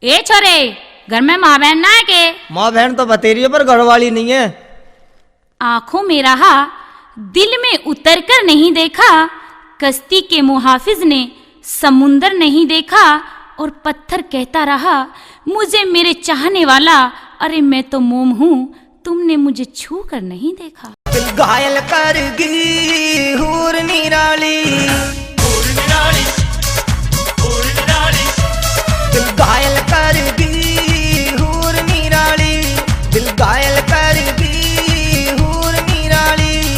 ए छोरे, घर में माँ बहन ना है के? माँ बहन तो बतेरी है पर घरवाली नहीं है। आंखों में रहा, दिल में उतर कर नहीं देखा। कश्ती के मुहाफिज ने समुंदर नहीं देखा। और पत्थर कहता रहा, मुझे मेरे चाहने वाला, अरे मैं तो मोम हूँ, तुमने मुझे छू कर नहीं देखा। दिल घायल करगी हूर निराली, दिल घायल करगी हूर निराली, दिल घायल करगी हूर निराली।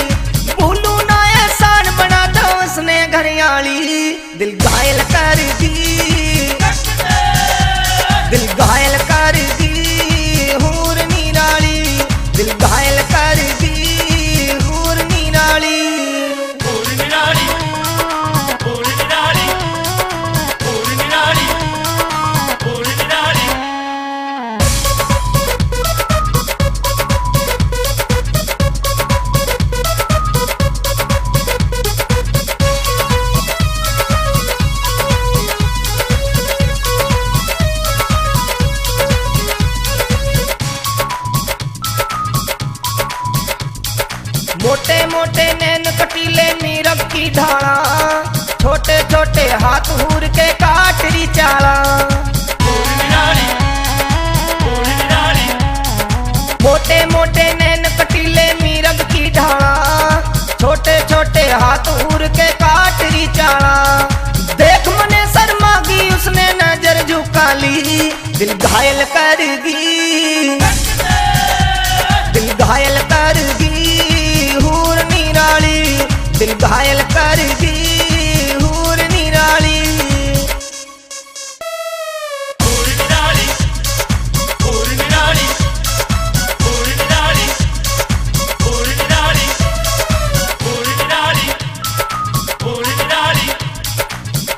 भूलू ना एहसान बना दो उसने घरियाली। दिल घायल करगी, दिल घायल करगी हूर निराली, दिल घायल करगी हूर निराली। मोटे मोटे नैन कटीले नीरव की ढाला, छोटे छोटे हाथ हूर के काटरी चाला। मोटे मोटे नैन कटीले नीरव की ढाला, छोटे छोटे हाथ हूर के काटरी चाला। देख मने शर्मा की उसने नजर झुका ली। दिल घायल करगी, दिल घायल करगी हूर निराली, दिल घायल करगी हूर निराली।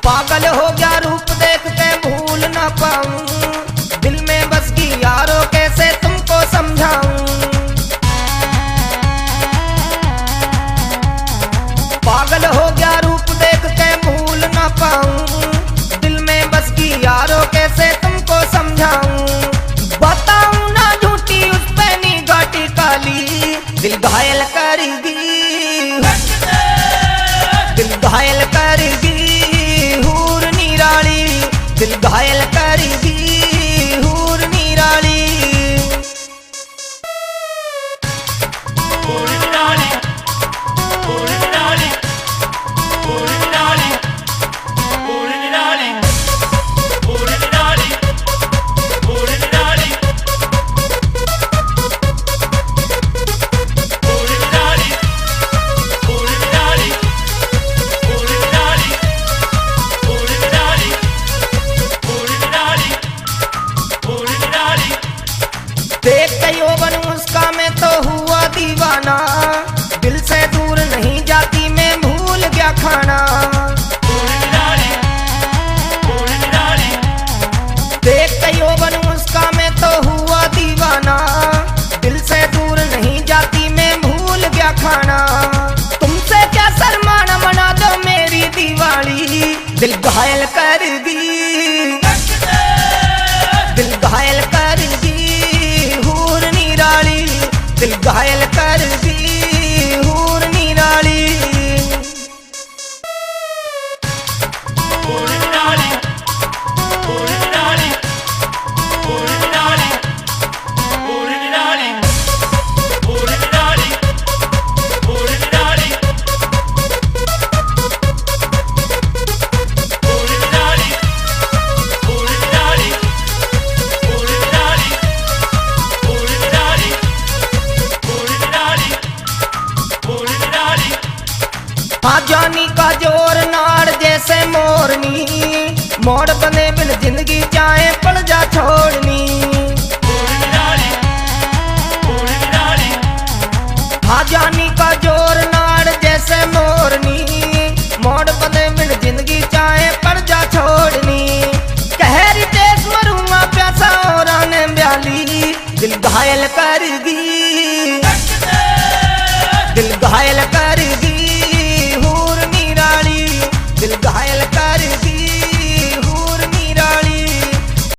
पागल हो गया रूप देख के भूल ना पाऊं, दिल में बस की यारो कैसे तुमको समझाऊं। पागल हो गया रूप देख के भूल ना पाऊं, दिल में बस की यारो कैसे तुमको समझाऊं। बताऊं ना झूठी उस पे निगाटी काली। दिल घायल करगी, दिल घायल करगी हूर निराली, दिल घायल करगी हूर निराली। देख कयो बन उसका मैं तो हुआ दीवाना, दिल से दूर नहीं जाती मैं भूल गया खाना। देख कयो बन उसका मैं तो हुआ दीवाना, दिल से दूर नहीं जाती मैं भूल गया खाना। तुमसे क्या शर्माना, मना दो मेरी दिवाली। दिल घायल करगी, दिल घायल करगी हूर निराली, दिल घायल करगी हूर निराली। जानी का जोर नाड़ जैसे मोरनी, मोड़ बने बिन जिंदगी चाहे पड़ जा छोड़।